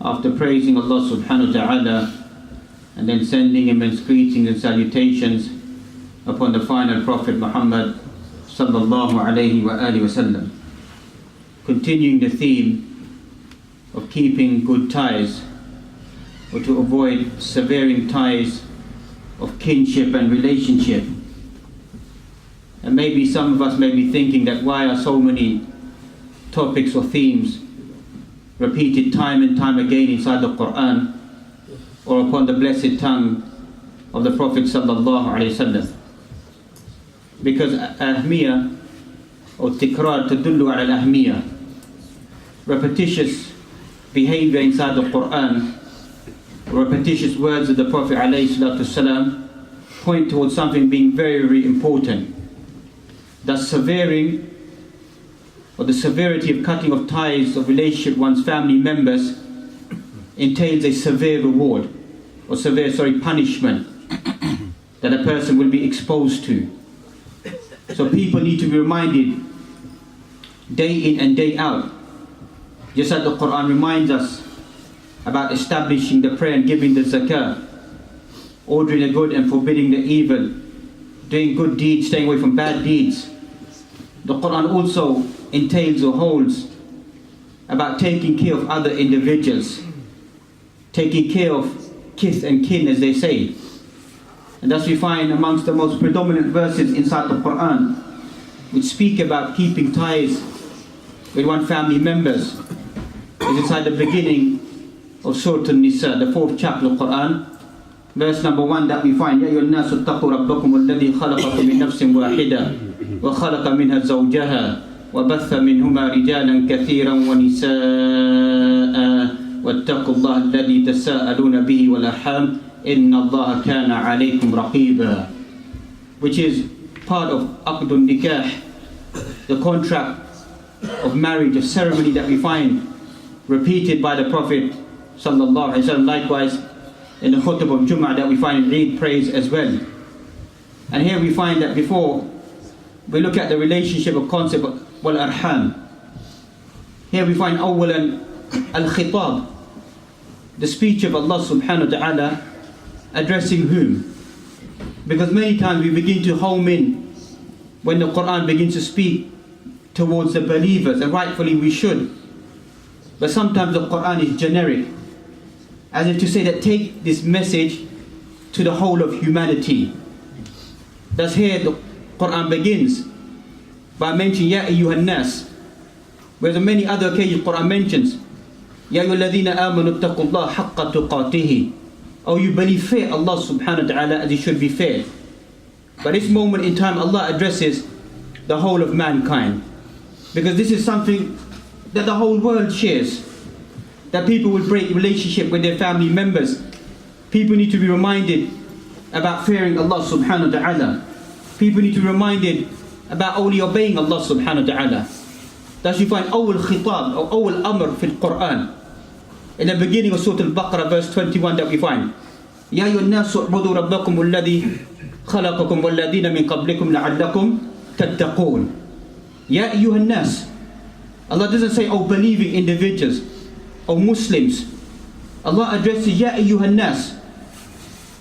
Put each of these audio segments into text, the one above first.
After praising Allah subhanahu wa ta'ala and then sending immense greetings and salutations upon the final Prophet Muhammad sallallahu alayhi wa alihi wa sallam. Continuing the theme of keeping good ties, or to avoid severing ties of kinship and relationship. And maybe some of us may be thinking that why are so many topics or themes repeated time and time again inside the Quran or upon the blessed tongue of the Prophet sallallahu alaihi wasallam. Because ahmiya or tikrar tadullu ala al-ahmiya, repetitious behavior inside the Quran, repetitious words of the Prophet alayhi salatu wasalam point towards something being very, very important. Thus severing, or the severity of cutting of ties of relationship with one's family members entails a severe reward, or severe, punishment that a person will be exposed to. So people need to be reminded day in and day out, just like the Quran reminds us about establishing the prayer and giving the zakah, ordering the good and forbidding the evil, doing good deeds, staying away from bad deeds. The Quran also entails or holds about taking care of other individuals, taking care of kith and kin, as they say. And thus we find amongst the most predominant verses inside the Quran which speak about keeping ties with one family members is inside the beginning of Surah An-Nisa, the 4th chapter of Quran, verse number 1 that we find, يَا أَيُّهَا النَّاسُ اتَّقُوا رَبَّكُمُ الَّذِي خَلَقَكُم مِّن نَّفْسٍ وَاحِدَةٍ وَخَلَقَ مِنْهَا زَوْجَهَا وَبَثَّ مِنْهُمَا رِجَالًا كَثِيرًا وَنِسَاءً وَاتَّقُوا اللَّهَ الَّذِي تَسَاءَلُونَ بِهِ وَالْأَرْحَامَ إِنَّ اللَّهَ كَانَ عَلَيْكُمْ رَقِيبًا, which is part of Aqdun Nikah, the contract of marriage, a ceremony that we find repeated by the Prophet sallallahu alaihi wasallam, likewise in the khutbah of Jum'ah that we find in Eid praise as well. And here we find that before we look at the relationship of concept of wal-arham, here we find awwalan al-khitab, the speech of Allah subhanahu wa ta'ala addressing whom? Because many times we begin to home in when the Quran begins to speak towards the believers, and rightfully we should. But sometimes the Quran is generic, as if to say that take this message to the whole of humanity. Thus here the Quran begins by mentioning Ya ayyuhan nas, whereas on many other occasions the Quran mentions Ya ayyuhalladhina amanu ittaqullaha haqqa tuqatihi, oh you believe, fear Allah subhanahu wa ta'ala as it should be feared. But this moment in time Allah addresses the whole of mankind, because this is something that the whole world shares, that people will break relationship with their family members. People need to be reminded about fearing Allah subhanahu wa ta'ala. People need to be reminded about only obeying Allah subhanahu wa ta'ala. Thus you find awwal khitab or awwal amr fil Quran in the beginning of Surah Al-Baqarah, verse 21, that we find Ya ayyuhan nasu u'budu rabbakum alladhi khalaqakum walladhina min qablikum la'allakum tattaqun. Ya ayyuhan nas, Allah doesn't say, oh believing individuals, oh Muslims. Allah addresses Ya ayyuhan nas,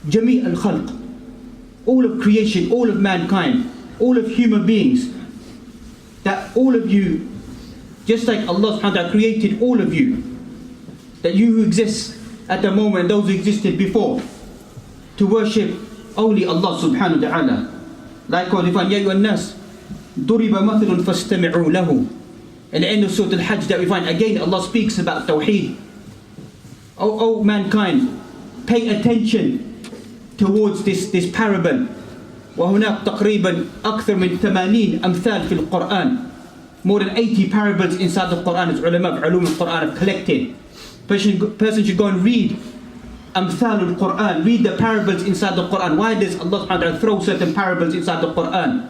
jami' al-khalq, all of creation, all of mankind, all of human beings. That all of you, just like Allah subhanahu wa ta'ala created all of you, that you who exist at the moment and those who existed before, to worship only Allah subhanahu wa ta'ala. Likewise we find Ya ayyuhan nas duriba mathalun fastami'u lahu. In the end of Surah Al-Hajj that we find again Allah speaks about Tawheed. Oh mankind, pay attention towards this parable. وهناك تقريبا أكثر من 80 أمثال في القرآن. More than 80 parables inside the Quran, as ulama of ulum al-Quran have collected. Person should go and read Amthal al-Quran, read the parables inside the Quran. Why does Allah subhanahu wa ta'ala throw certain parables inside the Quran?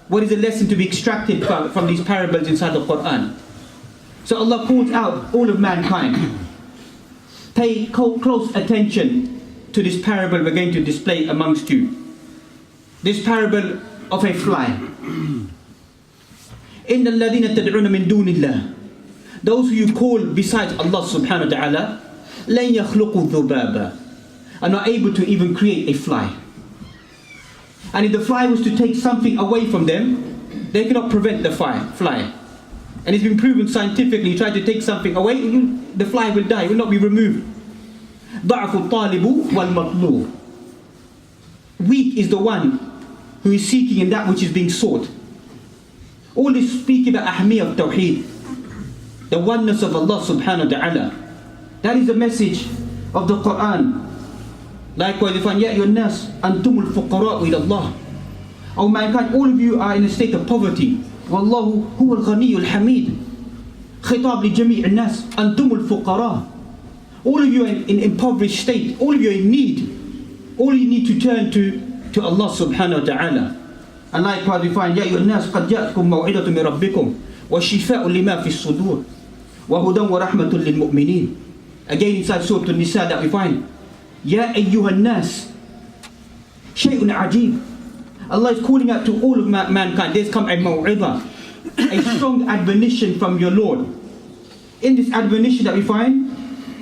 What is the lesson to be extracted from these parables inside the Quran? So Allah calls out all of mankind. Pay close attention to this parable we're going to display amongst you. This parable of a fly. إِنَّ الَّذِينَ تَدْعُونَ مِن دُونِ اللَّهِ, those who you call besides Allah subhanahu wa ta'ala, لَن يَخْلُقُوا ذُبَابًا, are not able to even create a fly. And if the fly was to take something away from them, they cannot prevent the fly. And it's been proven scientifically, you try to take something away, the fly will die, will not be removed. ضَعْفُ الطَّالِبُ وَالْمَطْلُوبُ. Weak is the one who is seeking in that which is being sought. All this speaking about ahmiyah of tawheed, the oneness of Allah subhanahu wa ta'ala. That is the message of the Quran. Likewise, you find, يَا أَيُّهَا النَّاسِ أَنْتُمُ الْفُقَرَاءُ إِلَى اللَّهِ. O mankind, all of you are in a state of poverty. وَاللَّهُ هُوَ الْغَنِيُّ الْحَمِيدُ. خِطَابْ لِجَمِيعِ النَّاسِ أَنْتُمُ الْفُقَرَاءُ. All of you are in impoverished state. All of you are in need. All you need to turn to Allah subhanahu wa ta'ala. And likewise we find, يَا أَيُّهَا النَّاسِ قَدْ جَاءَتْكُمْ مَوْعِظَةٌ مِّن رَبِّكُمْ وَشِفَاءٌ لِمَا فِي الصُّدُورِ وَهُدًى وَرَحْمَةٌ لِلْمُؤْمِنِينَ. Again inside Surah An-Nisa that we find, يَا أَيُّهَا النَّاسِ شَيْءٌ عَجِيبٌ. Allah is calling out to all of mankind. There's come a maw'idha, a strong admonition from your Lord. In this admonition that we find,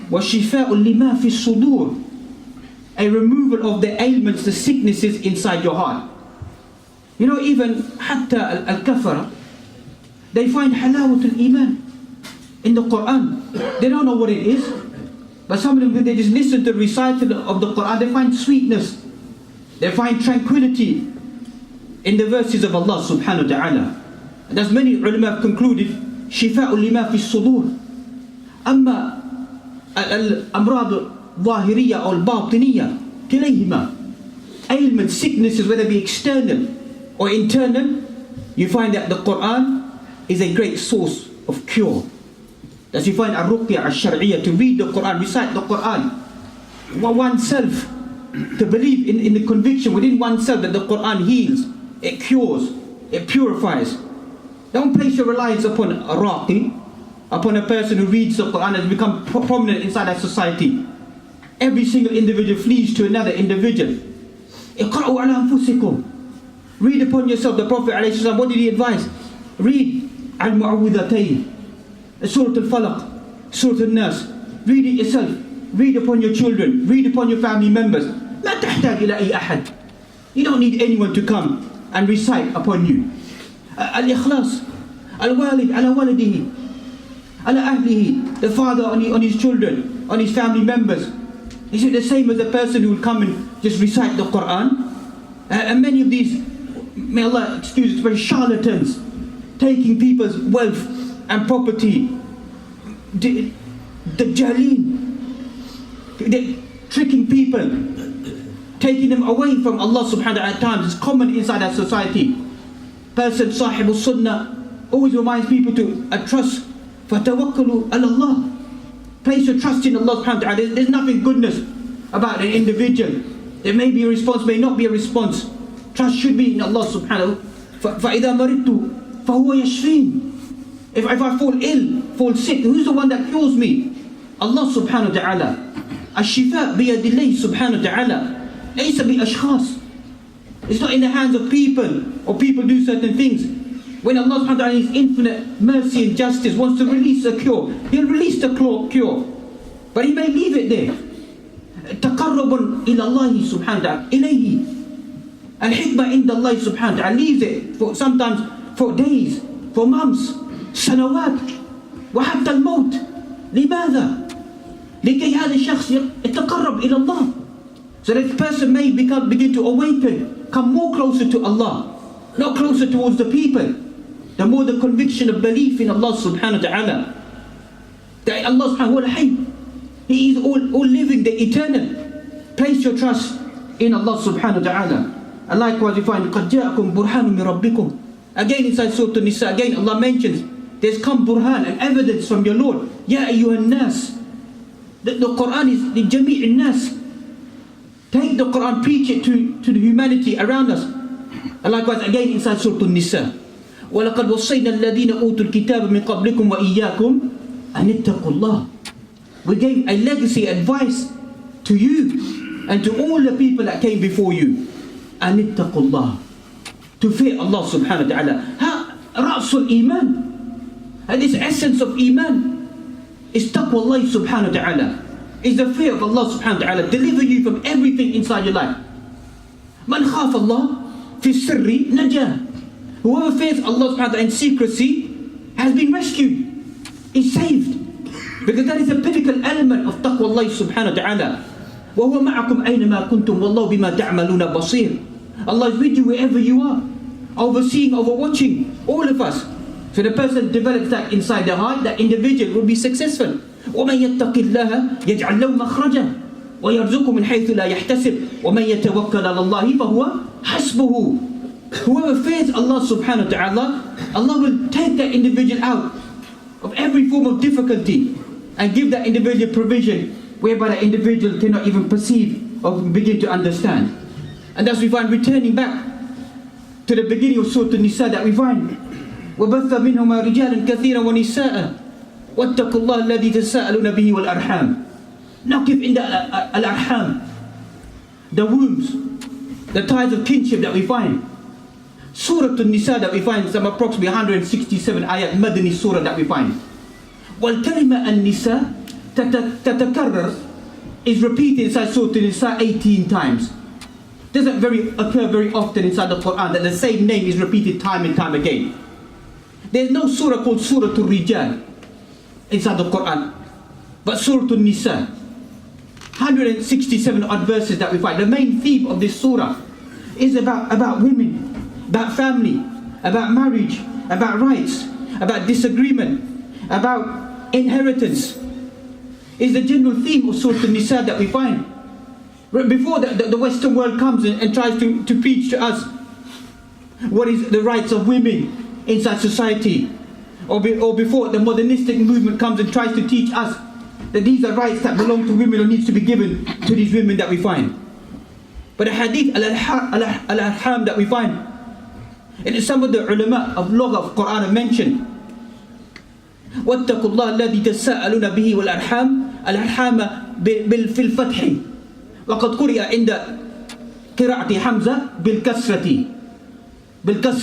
وَشِفَاءٌ لِمَا فِي الصُّدُورِ, a removal of the ailments, the sicknesses inside your heart. You know, even hatta al-kafara, they find halawatul iman in the Quran. They don't know what it is, but some of them, when they just listen to the recital of the Quran, they find sweetness, they find tranquility in the verses of Allah subhanahu wa ta'ala. And as many ulama have concluded, shifa'u lima fi sudur. Amma al-amrad ظاهرية or باطنية كليهما, ailments, sicknesses, whether it be external or internal, you find that the Quran is a great source of cure. That you find الرقية الشرعية, to read the Quran, recite the Quran, oneself, to believe in the conviction within oneself that the Quran heals, it cures, it purifies. Don't place your reliance upon a raqi, upon a person who reads the Quran and has become prominent inside that society. Every single individual flees to another individual. اقرأوا على أنفسكم. Read upon yourself. The Prophet ﷺ, what did he advise? Read al-mu'awwidhatayn, Surah al-Falaq, Surah al-Nas. Read it yourself. Read upon your children. Read upon your family members. لا تحتاج إلى أي أحد. You don't need anyone to come and recite upon you. Al-Ikhlas, al-Walid ala walidihi, ala ahlihi, the father on his children, on his family members. Is it the same as a person who would come and just recite the Quran? And many of these, may Allah excuse us, very charlatans, taking people's wealth and property, the jaleen, tricking people, taking them away from Allah subhanahu wa ta'ala. At times it's common inside our society. Person sahibul sunnah always reminds people to trust, fatawakkalu ala Allah. Place your trust in Allah subhanahu wa ta'ala. There's nothing goodness about an individual. There may be a response, may not be a response. Trust should be in Allah subhanahu wa ta'ala. فَإِذَا مَرِضْتُ فَهُوَ يَشْفِينَ. If I fall ill, fall sick, who's the one that cures me? Allah subhanahu wa ta'ala. الشفاء بيد الله سبحانه وتعالى. ليس بأشخاص. It's not in the hands of people, or people do certain things. When Allah subhanahu wa ta'ala in His infinite mercy and justice wants to release a cure, He'll release the cure. But He may leave it there. تقرب إلى الله سبحانه وتعالى إليه. الحكمة عند الله سبحانه وتعالى leaves it for sometimes for days, for months, سنوات, وحتى الموت. لماذا؟ لكي هذا الشخص يتقرب إلى الله. So that the person may begin to awaken, come more closer to Allah, not closer towards the people. The more the conviction of belief in Allah subhanahu wa ta'ala. That Allah subhanahu wa ta'ala, He is all living, the eternal. Place your trust in Allah subhanahu wa ta'ala. And likewise you find, قَدْ جَاءَكُمْ بُرْحَانٌ مِّن رَبِّكُمْ. Again inside Surah An-Nisa, again Allah mentions, there's come burhan, an evidence from your Lord. يَا أَيُّهَا النَّاسِ. The Quran is the جَمِيعِ النَّاسِ. Take the Quran, preach it to the humanity around us. And likewise again inside Surah An-Nisa, وَلَقَدْ وَصَّيْنَا الَّذِينَ أُوتُوا الْكِتَابَ مِنْ قَبْلِكُمْ وَإِيَّاكُمْ أَنِ اتَّقُوا اللَّهَ. We gave a legacy advice to you and to all the people that came before you. أَنِ اتَّقُوا اللَّهَ. To fear Allah subhanahu wa ta'ala. رَأْسُ الْإِيمَانِ. And this essence of Iman is taqwa Allah subhanahu wa ta'ala. is the fear of Allah subhanahu wa ta'ala. Deliver you from everything inside your life. Man khaf Allah fi sirri najah. Whoever fears Allah subhanahu wa ta'ala in secrecy has been rescued, is saved. Because that is a pinnacle element of taqwa Allah subhanahu wa ta'ala. وَهُوَ مَعَكُمْ أَيْنَمَا كُنْتُمْ وَاللَّهُ بِمَا تَعْمَلُونَ بَصِيرٌ. Allah is with you wherever you are, overseeing, overwatching all of us. So the person develops that inside their heart, that individual will be successful. وَمَنْ يَتَّقِ اللَّهَ يَجْعَلْ لَهُ مَخْرَجًا وَيَرْزُقُهُ مِنْ حَيْثُ لَا يَحْتَسِبُ وَمَنْ يَتَوَكَّلْ عَلَى اللَّهِ فَهُوَ حَسْبُهُ. Whoever fears Allah subhanahu wa ta'ala, Allah will take that individual out of every form of difficulty and give that individual provision whereby that individual cannot even perceive or begin to understand. And thus we find, returning back to the beginning of Surah An-Nisa, that we find وَبَثَّ مِنْهُمَا رِجَالًا كَثِيرًا وَنِسَاءً وَاتَّقُوا اللَّهَ الَّذِي تَسَاءَلُونَ بِهِ وَالْأَرْحَامِ. Now give in the al-arham, the wombs, the ties of kinship that we find. Surah An-Nisa that we find, some approximately 167 ayat, Madani surah that we find. وَالْكَلِمَةَ النِّسَاء تتكرر, is repeated inside Surah An-Nisa 18 times. Doesn't occur very often inside the Quran that the same name is repeated time and time again. There's no surah called Surah Al-Rijal inside the Quran, but Surah An-Nisa, 167 odd verses that we find. The main theme of this surah is about women, about family, about marriage, about rights, about disagreement, about inheritance. Is the general theme of Surah An-Nisa that we find. Before the Western world comes and tries to preach to us what is the rights of women inside society, or before the modernistic movement comes and tries to teach us that these are rights that belong to women or needs to be given to these women that we find. But the hadith al-arham that we find, and some of the ulama of lugha of Quran have mentioned, وَاتَّقُوا اللَّهَ الَّذِي تَسَاءَلُونَ بِهِ وَالْأَرْحَامِ الْأَرْحَامَ فِي الْفَتْحِ وقد قرئ عند قراءة حمزة بالكسرة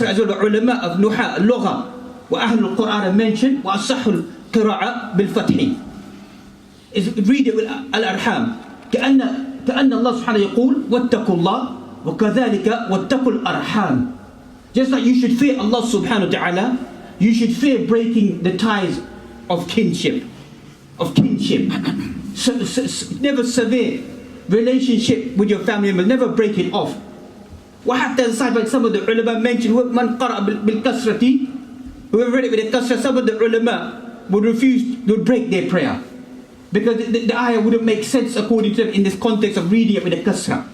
as well. علماء of نحاة اللغة وأهل القرآن have mentioned وأصح القراءة بالفتح, is read it with الأرحام كأن الله سبحانه يقول واتقوا الله وكذلك واتقوا الأرحام. Just like you should fear Allah subhanahu wa ta'ala, you should fear breaking the ties of kinship. Never sever relationship with your family members, never break it off. وحتى aside by some of the ulama mentioned من قرأ بالكسرة, whoever read it with the kasra, some of the ulama would break their prayer, because the ayah wouldn't make sense according to them in this context of reading it with the kasra.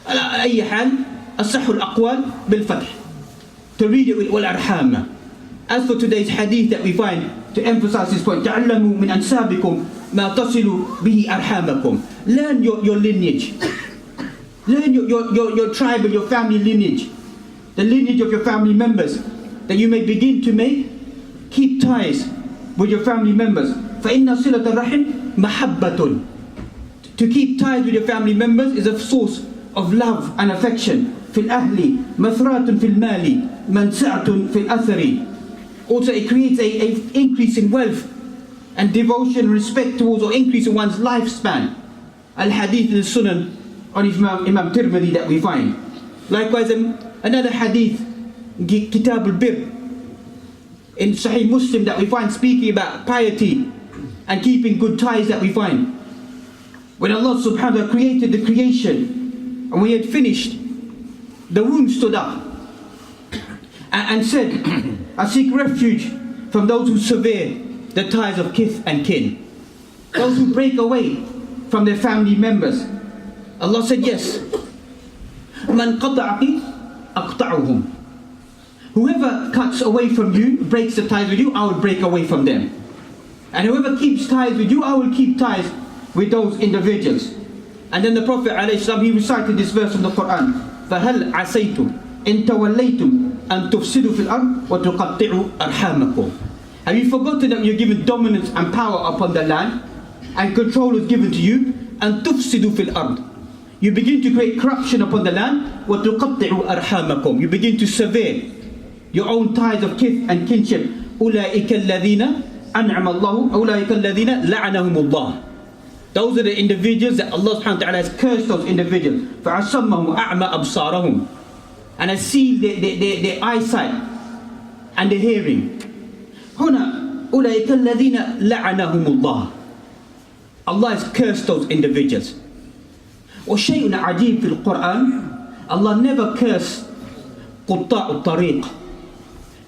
على أي حال أصح الأقوال بالفتح, to read it with والأرحام. As for today's hadith that we find, to emphasize this point, تعلموا من أنسابكم ما تصلوا به أرحامكم. Learn your lineage. Learn your tribe and your family lineage, the lineage of your family members, that you may begin to keep ties with your family members. فإن صلة الرحم محبة. To keep ties with your family members is a source of love and affection. في الأهل مثرات في المال منسعة في الأثر. Also, it creates an increase in wealth and devotion, respect towards, or increase in one's lifespan. Al-Hadith in the Sunan on Imam Tirmidhi that we find. Likewise, another hadith, Kitab al-Bir, in Sahih Muslim that we find, speaking about piety and keeping good ties that we find. When Allah subhanahu wa ta'ala created the creation, and when He had finished, the womb stood up and said, I seek refuge from those who sever the ties of kith and kin, those who break away from their family members. Allah said, yes, Man qata'aki aqta'uhum. Whoever cuts away from you, breaks the ties with you, I will break away from them. And whoever keeps ties with you, I will keep ties with those individuals. And then the Prophet ﷺ, he recited this verse from the Quran, فَهَلْ عَسَيْتُمْ إِن تَوَلَّيْتُمْ أَن تُفْسِدُوا فِي الْأَرْضِ وَتُقَطِّعُوا أَرْحَامَكُمْ. Have you forgotten that you're given dominance and power upon the land, and control is given to you? أَن تُفْسِدُوا فِي الْأَرْضِ. You begin to create corruption upon the land. وَتُقَطِّعُوا أَرْحَامَكُمْ. You begin to sever your own ties of kith and kinship. أُولَٰئِكَ الَّذِينَ أَنْعَمَ اللَّهُ أُولَٰئِكَ الَّذِينَ لَعَنَهُمُ اللَّهُ. Those are the individuals that Allah subhanahu wa ta'ala has cursed those individuals. فَعَصَمَّهُمْ أَعْمَى أَبْصَارَهُم, and has sealed their eyesight and their hearing. هُنَا أُولَئِكَ الَّذِينَ لَعَنَهُمُ اللَّهُ. Allah has cursed those individuals. وَشَيْءٌ عَجِيبٌ فِي الْقُرْآنِ, Allah never cursed قُطَّاعُ الطَّرِيقِ.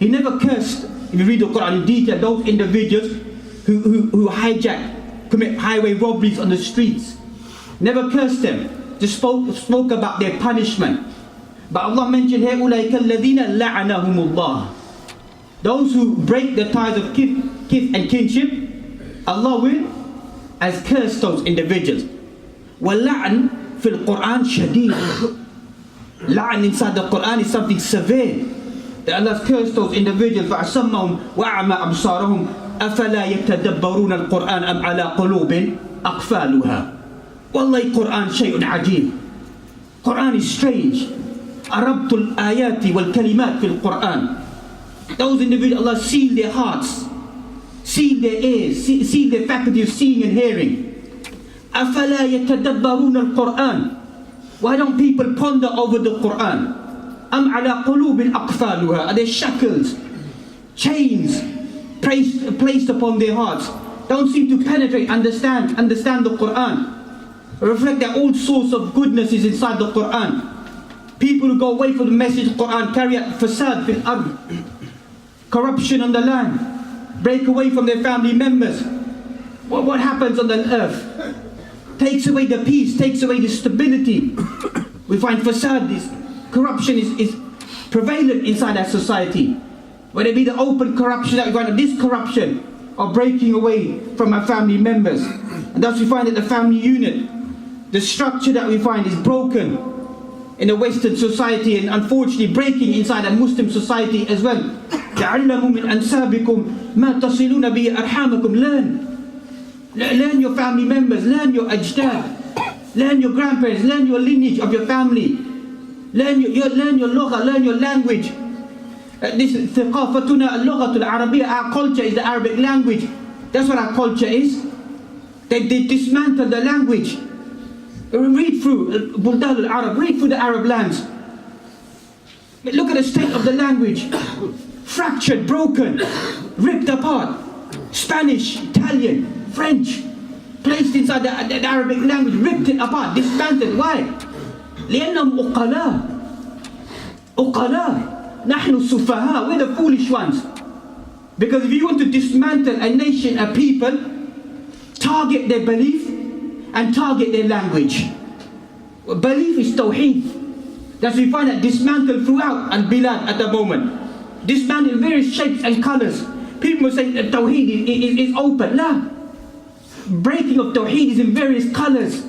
He never cursed, if you read the Quran in detail, those individuals who hijack, commit highway robberies on the streets. Never cursed them, just spoke about their punishment. But Allah mentioned here, أُولَٰئِكَ الَّذِينَ لَعَنَهُمُ اللَّهُ. Those who break the ties of kith and kinship, Allah has cursed those individuals. وَاللَّعْنُ فِي الْقُرْآنِ شَدِيدٌ. La'an inside the Quran is something severe. That Allah has cursed those individuals. فَأَصَمَّهُمْ وَأَعْمَى أَبْصَارَهُمْ أَفَلَا يَتَدَبَّرُونَ الْقُرْآنَ أَمْ عَلَى قُلُوبٍ أَقْفَالُهَا. Wallahi, Quran شيء عجيب. Quran is strange. عربت الآيات والكلمات في القرآن. Those individuals, Allah sealed their hearts, sealed their ears, sealed their faculty of seeing and hearing. أَفَلَا يَتَدَبَّرُونَ الْقُرْآنَ. Why don't people ponder over the Quran? أَمْ عَلَى قُلُوبٍ أَقْفَالُهَا. Are there shackles, chains placed upon their hearts? Don't seem to penetrate, understand the Quran. Reflect that all source of goodness is inside the Quran. People who go away from the message of the Quran carry out fasad fil ard, corruption on the land, break away from their family members. What happens on the earth? Takes away the peace, takes away the stability. We find fasad, corruption is prevalent inside our society. Whether it be the open corruption that we find, this corruption of breaking away from our family members. And thus we find that the family unit, the structure that we find is broken in the Western society, and unfortunately breaking inside a Muslim society as well. تَعَلَّمُوا مِنْ أَنْسَابِكُمْ مَا تَصِلُونَ بِهِ أَرْحَامَكُمْ. Learn your family members, learn your ajdad, learn your grandparents, learn your lineage of your family, learn your lugha, learn your language. This ثقافتنا اللغة العربية, our culture is the Arabic language. That's what our culture is. They dismantle the language. Read through Buldan al-Arab, read through the Arab lands. Look at the state of the language. Fractured, broken, ripped apart. Spanish, Italian, French, placed inside the Arabic language, ripped it apart, dismantled. Why? لأنهم أقلاء. نحن السفهاء. We're the foolish ones. Because if you want to dismantle a nation, a people, target their belief and target their language. Belief is tawheed. That's we find that dismantled throughout al-bilad at the moment. Dismantled in various shapes and colors. People will say that tawheed is open. La. Breaking of tawheed is in various colors.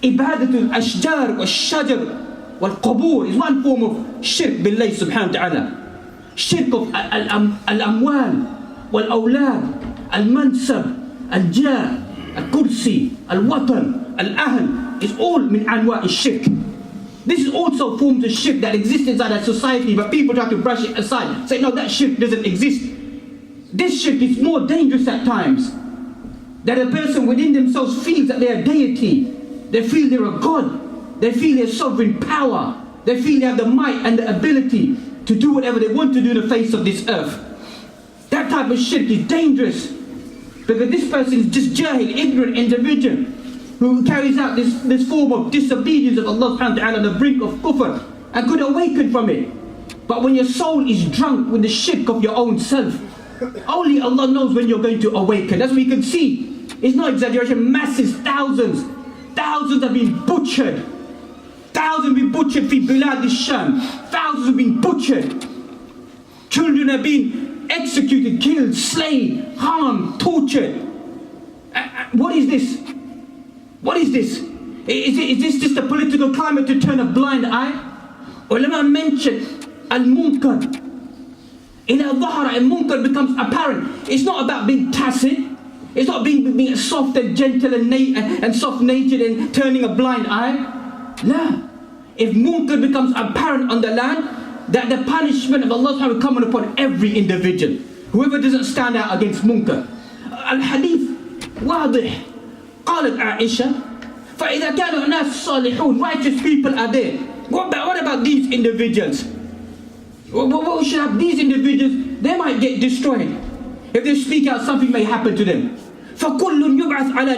Ibadatul ashjar wa shajar wal qabur is one form of shirk billah subhanahu wa ta'ala. Shirk of al-amwal wal awlad, al-mansab, al-jah, al-kursi, al-watan, al-ahl is all min anwa' shirk. This is also forms of shirk that exist inside our society, but people try to brush it aside. Say, no, that shirk doesn't exist. This shirk is more dangerous at times. That a person within themselves feels that they are deity. They feel they're a god. They feel their sovereign power. They feel they have the might and the ability to do whatever they want to do in the face of this earth. That type of shirk is dangerous. Because this person is just jahil, ignorant individual who carries out this form of disobedience of Allah subhanahu wa ta'ala on the brink of kufr and could awaken from it. But when your soul is drunk with the shirk of your own self, only Allah knows when you're going to awaken. That's what we can see. It's no exaggeration. Masses, thousands have been butchered. Thousands have been butchered fi bilad al-Sham. Thousands have been butchered. Children have been executed, killed, slain, harmed, tortured. What is this? What is this? Is this just a political climate to turn a blind eye? Ulama mentioned al-munkar. In al-dhahara, al-munkar becomes apparent. It's not about being tacit. It's not being soft and gentle and soft-natured and turning a blind eye. No. If munkar becomes apparent on the land, that the punishment of Allah will come upon every individual. Whoever doesn't stand out against munkar. Al-hadith, wadih. قالت عائشة فإذا كانوا الناس صالحون, righteous people are there, what about these individuals? What should have these individuals? They might get destroyed. If they speak out, something may happen to them. فَكُلٌّ يُبْعَثْ عَلَى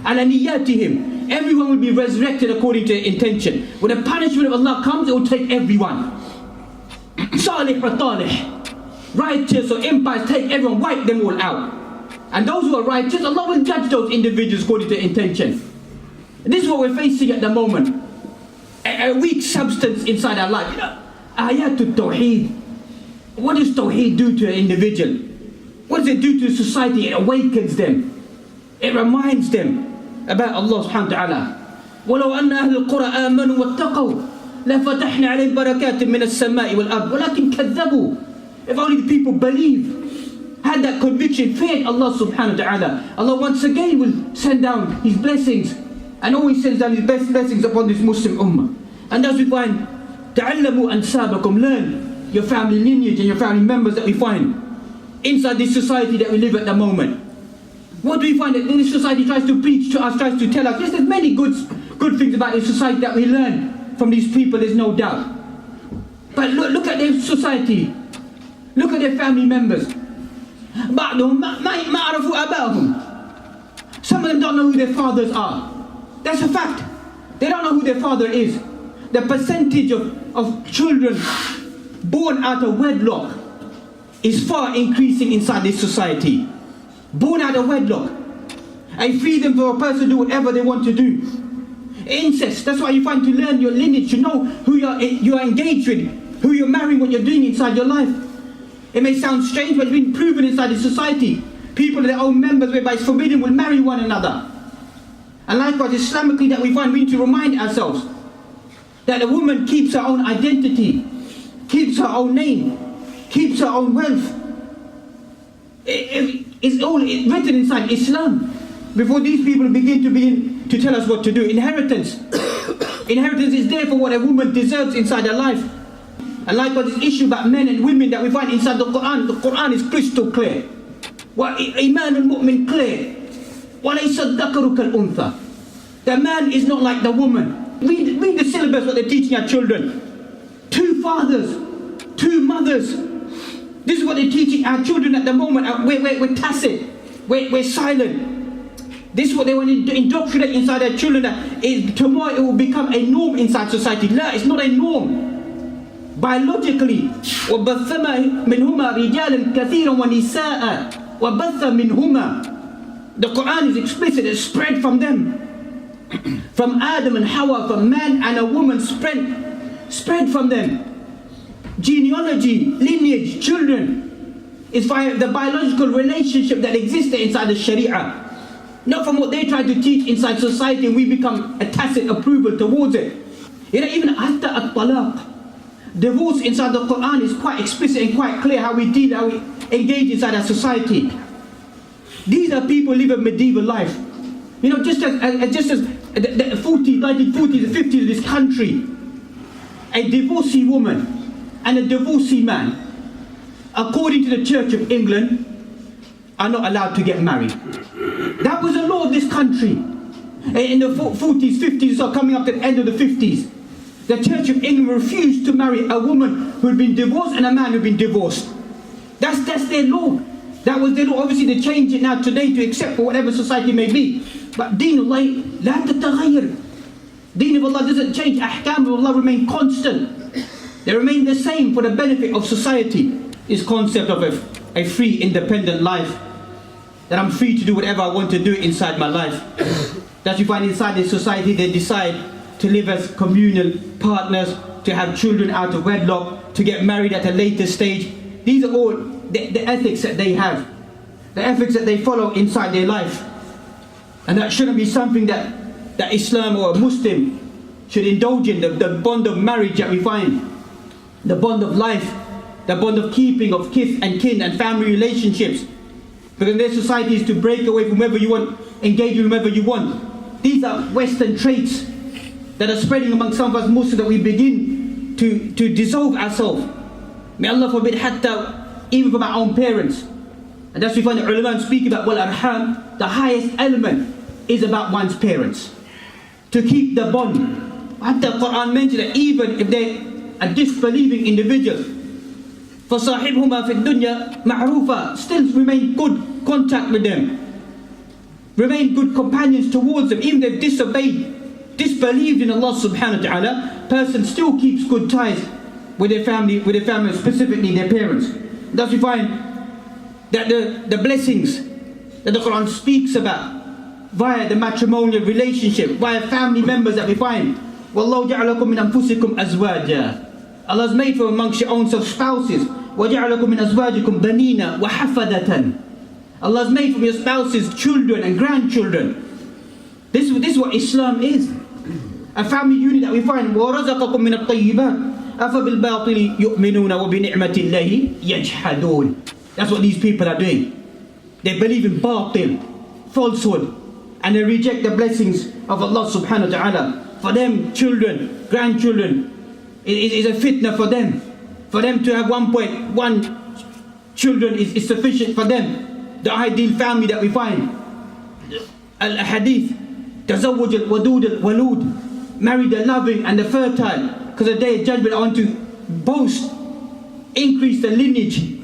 نِيَّتِهِمْ. Everyone will be resurrected according to their intention. When the punishment of Allah comes, it will take everyone. Salih or talih, righteous or impious, take everyone, wipe them all out. And those who are righteous, Allah will judge those individuals according to their intention. This is what we're facing at the moment. A weak substance inside our life. Ayatul Tawheed. What does Tawheed do to an individual? What does it do to society? It awakens them. It reminds them about Allah subhanahu wa ta'ala. وَلَوْ أَنَّ أَهْلَ الْقُرَىٰ آمَنُوا وَاتَّقَوْا لَفَتَحْنَا عَلَيْهِمْ بَرَكَاتٍ مِّنَ السَّمَاءِ وَالْأَرْضِ وَلَكِنْ كَذَّبُوا. If only the people believed, had that conviction, feared Allah subhanahu wa ta'ala, Allah once again will send down His blessings, and always sends down His best blessings upon this Muslim ummah. And as we find, تَعَلَّمُوا أَنْسَابَكُمْ, learn your family lineage and your family members that we find inside this society that we live at the moment. What do we find that this society tries to preach to us, tries to tell us? Yes, there's many good things about this society that we learn from these people, there's no doubt. But look at their society. Look at their family members. بعضهم ما عرفوا أباهم. Some of them don't know who their fathers are. That's a fact. They don't know who their father is. The percentage of children born out of wedlock is far increasing inside this society. Born out of wedlock. A freedom for a person to do whatever they want to do. Incest, that's why you find to learn your lineage, to know who you are engaged with, who you're marrying, what you're doing inside your life. It may sound strange, but it's been proven inside this society. People, their own members, whereby it's forbidden, will marry one another. And likewise, Islamically, that we find, we need to remind ourselves that a woman keeps her own identity, keeps her own name, keeps her own wealth. It's all written inside Islam. Before these people begin to tell us what to do. Inheritance. Inheritance is there for what a woman deserves inside her life. And likewise, this issue about men and women that we find inside the Quran is crystal clear. وَإِيمَانُ الْمُؤْمِنِ clear. وَلَيْسَ الذَّكَرُ كَالْأُنْثَى. The man is not like the woman. Read the syllabus, what they're teaching our children. 2 fathers, 2 mothers. This is what they're teaching our children at the moment. We're tacit, we're silent. This is what they want to indoctrinate inside their children, that tomorrow it will become a norm inside society. No, it's not a norm. Biologically, وَبَثَّ مِنْهُمَا رِجَالًا كَثِيرًا وَنِسَاءً وَبَثَّ مِنْهُمَا. The Quran is explicit, it's spread from them. From Adam and Hawa, from man and a woman, spread from them. Genealogy, lineage, children is via the biological relationship that exists inside the Sharia. Not from what they try to teach inside society, and we become a tacit approval towards it. You know, even hatta at-talaq, divorce inside the Quran is quite explicit and quite clear how we deal, how we engage inside our society. These are people who live a medieval life. You know, just as the 1940s and 50s of this country, a divorcee woman and a divorcee man, according to the Church of England, are not allowed to get married. That was the law of this country. In the 40s, 50s, so coming up to the end of the 50s, the Church of England refused to marry a woman who had been divorced and a man who had been divorced. That's their law. That was their law. Obviously they change it now today to accept for whatever society may be. But Deen of Allah لا تتغير. Deen of Allah doesn't change. Ahkam of Allah remain constant. They remain the same for the benefit of society. This concept of a free, independent life, that I'm free to do whatever I want to do inside my life. That you find inside this society, they decide to live as communal partners, to have children out of wedlock, to get married at a later stage. These are all the ethics that they have, the ethics that they follow inside their life. And that shouldn't be something that Islam or a Muslim should indulge in. The bond of marriage that we find, the bond of life, the bond of keeping of kith and kin and family relationships. Because their society is to break away from whoever you want, engage with whoever you want. These are Western traits that are spreading among some of us Muslims, that we begin to dissolve ourselves. May Allah forbid, hatta even from our own parents. And that's we find the ulama speak about wal arham, the highest element is about one's parents. To keep the bond. The Quran mentioned that even if they are disbelieving individuals, فَصَاحِبْهُمَا فِي الدُّنْيَا مَعْرُوفًا, still remain good contact with them. Remain good companions towards them. Even if they've disbelieved in Allah subhanahu wa ta'ala, person still keeps good ties with their family, specifically their parents. Thus we find that the blessings that the Quran speaks about via the matrimonial relationship, via family members that we find. وَاللَّهُ جَعَلَكُم مِّنْ أَنفُسِكُمْ أَزْوَاجًا. Allah has made from amongst your own self spouses. وَجَعَلَكُم مِّنْ أَزْوَاجِكُمْ بَنِينَ وَحَفَدَةً. Allah has made from your spouses children and grandchildren. This is what Islam is. A family unit that we find. وَرَزَقَكُم مِّنَ الطَّيِّبَاتِ أَفَبِالْبَاطِلِ يُؤْمِنُونَ وَبِنِعْمَةِ اللَّهِ يَجْحَدُونَ. That's what these people are doing. They believe in batil, falsehood, and they reject the blessings of Allah subhanahu wa ta'ala. For them, children, grandchildren, it is a fitna for them. For them to have 1.1 children is sufficient for them. The ideal family that we find. Al-Hadith, تزوج الودود الولود, marry the loving and the fertile, because the day of judgment I want to boast, increase the lineage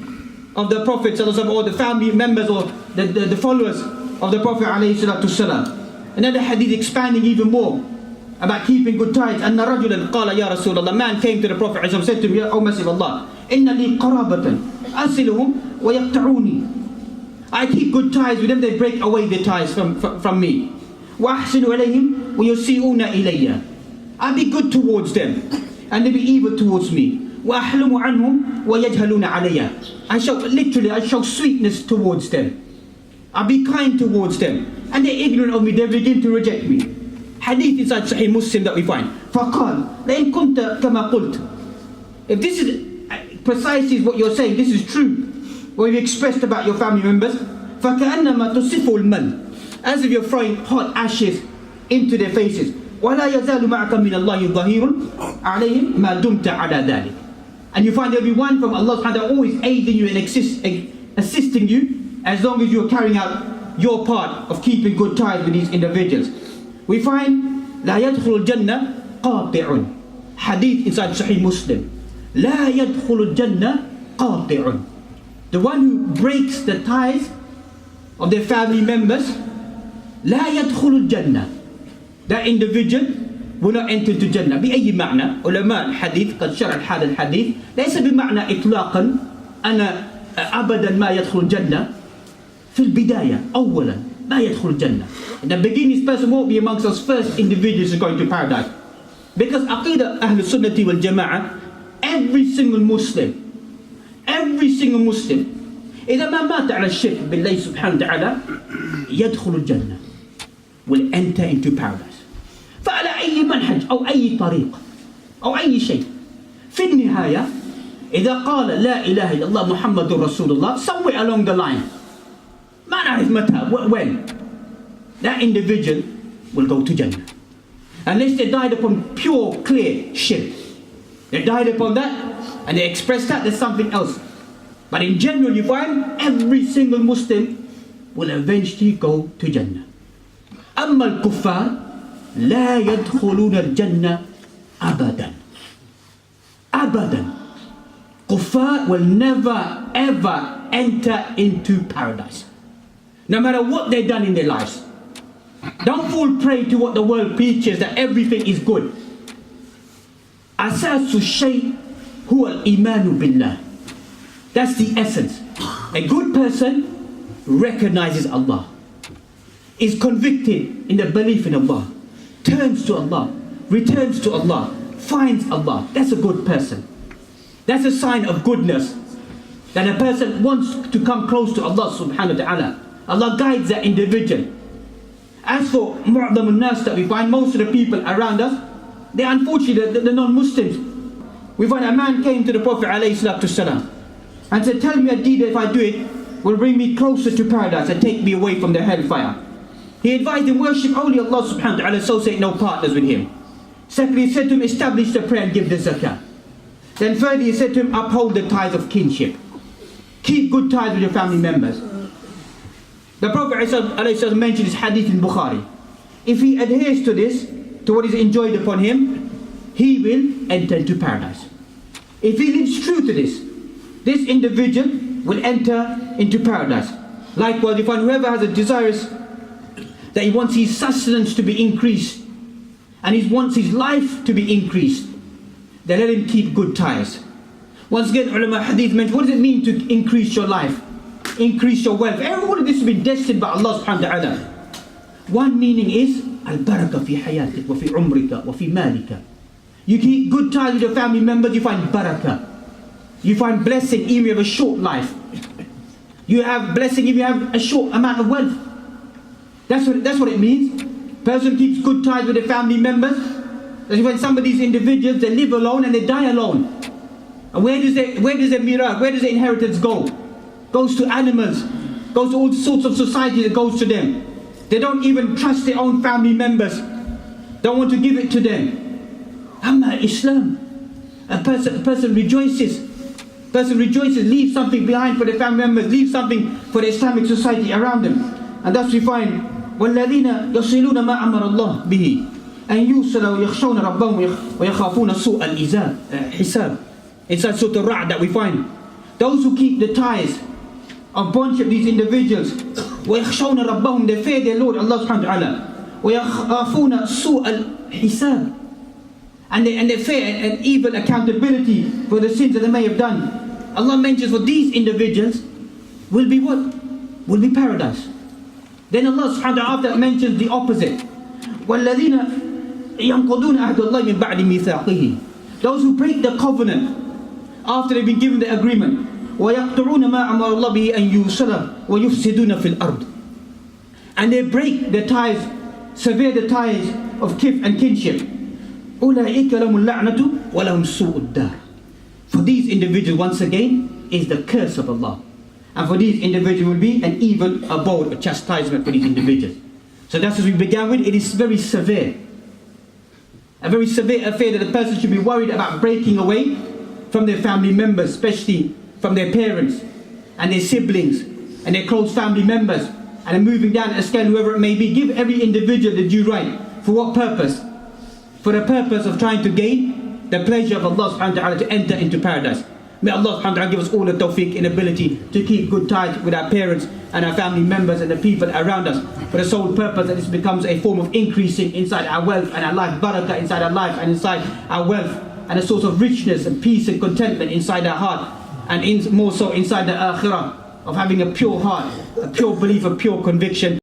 of the Prophet or the family members or the followers of the Prophet ﷺ. And then the hadith expanding even more about keeping good ties. أن رجلا قال يا رسول الله, man came to the Prophet ﷺ, said to him, O Messenger of Allah, إن لي قرابة أصلهم ويقطعوني. I keep good ties with them, they break away the ties from me. وأحسن إليهم ويسيئون إلي. I be good towards them and they be evil towards me. وأحلم عنهم ويجهلون علي. I show sweetness towards them. I be kind towards them and they're ignorant of me, they begin to reject me. Hadith inside Sahih Muslim that we find. فقال لئن كنت كما قلت. If this is precisely what you're saying, this is true, what you expressed about your family members, فكأنما تصف المل, as if you're throwing hot ashes into their faces. ولا يزال معك من الله ظهير عليهم ما دمت على ذلك. And you find there will be one from Allah subhanahu wa ta'ala always aiding you and assisting you, as long as you're carrying out your part of keeping good ties with these individuals. We find لا يدخل الجنة قاطع. Hadith inside Sahih Muslim. لا يدخل الجنة قاطع. The one who breaks the ties of their family members, لا يدخل الجنة. That individual will not enter into Jannah. بأي معنى؟ علماء الحديث قد شرح هذا الحديث ليس بمعنى إطلاقا أنا أبدا ما يدخل الجنة. في البداية أولا ما يدخل الجنة. In the beginning, this person won't be amongst us first individuals who are going to paradise. Because عقيدة أهل السنة والجماعة, every single Muslim إذا ما مات على الشرك بالله سبحانه وتعالى يدخل الجنة, will enter into paradise. فعلى أي منهج أو أي طريق أو أي شيء, في النهاية إذا قال لا إله إلا الله محمد رسول الله, somewhere along the line, ما نعرف متى, when, that individual will go to Jannah. Unless they died upon pure, clear shirk. They died upon that and they expressed that, there's something else. But in general, you find every single Muslim will eventually go to Jannah. أما الكفار لا يدخلون الجنة أبدا. أبدا. Kuffar will never ever enter into paradise. No matter what they've done in their lives. Don't fall prey to what the world preaches, that everything is good. أساس الشيء هو الإيمان بالله. That's the essence. A good person recognizes Allah, is convicted in the belief in Allah, turns to Allah, returns to Allah, finds Allah. That's a good person. That's a sign of goodness, that a person wants to come close to Allah subhanahu wa ta'ala. Allah guides that individual. As for mu'adham al-nas that we find, most of the people around us, they unfortunately, the non-Muslims. We find a man came to the Prophet ﷺ and said, tell me a deed, if I do it, will bring me closer to paradise and take me away from the hellfire. He advised him, worship only Allah subhanahu wa ta'ala, associate no partners with him. Secondly, he said to him, establish the prayer and give the zakah. Then thirdly, he said to him, uphold the ties of kinship. Keep good ties with your family members. The Prophet ﷺ mentioned this hadith in Bukhari. If he adheres to this, to what is enjoyed upon him, he will enter into paradise. If he lives true to this individual will enter into paradise. Likewise, if whoever has a desirous that he wants his sustenance to be increased and he wants his life to be increased, then let him keep good ties. Once again, ulama hadith mentioned, what does it mean to increase your life? Increase your wealth. All of this has been destined by Allah subhanahu wa ta'ala. One meaning is al-baraka fi hayatik wa fi umrika wa fi malika. You keep good ties with your family members, you find barakah. You find blessing even if you have a short life. You have blessing if you have a short amount of wealth. That's what it means. Person keeps good ties with their family members. That's when some of these individuals, they live alone and they die alone. And where does their mirah, where does their inheritance go? Goes to animals, goes to all sorts of society that goes to them. They don't even trust their own family members. Don't want to give it to them. Amma Islam, a person rejoices. Leave something behind for their family members, leave something for the Islamic society around them. And thus we find وَالَّذِينَ يَصِلُونَ مَا أَمَرَ اللَّهُ بِهِ أَنْ يُوصَلَ وَيَخْشَوْنَ رَبَّهُمْ وَيَخَافُونَ سُوءَ الْحِسَابِ. Inside Surah Al-Ra'd that we find those who keep the ties of bunch of these individuals, وَيَخْشَوْنَ رَبَّهُمْ, they fear their Lord Allah subhanahu wa ta'ala, وَيَخَافُونَ سُوءَ الْحِسَابِ, and they fear an evil accountability for the sins that they may have done. Allah mentions for these individuals will be what? Will be paradise. Then Allah subhanahu wa ta'ala after that mentions the opposite. وَالَّذِينَ يَنْقُضُونَ أَهْدَ اللَّهِ مِنْ بَعْدِ مِيثَاقِهِ, those who break the covenant after they've been given the agreement. وَيَقْطُعُونَ مَا أَمَرَ اللَّهُ بِهِ أَنْ يُوصَلَ وَيُفْسِدُونَ فِي الْأَرْضِ, and they break the ties, sever the ties of kith and kinship. أُولَٰئِكَ لَهُمُ اللَّعْنَةُ وَلَهُمْ سُوءُ الدَّارِ. For these individuals, once again, is the curse of Allah. And for these individuals will be an evil abode, a chastisement for these individuals. So that's as we began with, it is very severe. A very severe affair that a person should be worried about breaking away from their family members, especially from their parents and their siblings and their close family members, and then moving down a scale, whoever it may be. Give every individual the due right. For what purpose? For the purpose of trying to gain the pleasure of Allah subhanahu wa ta'ala, to enter into paradise. May Allah subhanahu wa ta'ala give us all the tawfiq and ability to keep good ties with our parents and our family members and the people around us, for the sole purpose that this becomes a form of increasing inside our wealth and our life, barakah inside our life and inside our wealth, and a source of richness and peace and contentment inside our heart, and more so inside the akhirah, of having a pure heart, a pure belief, a pure conviction.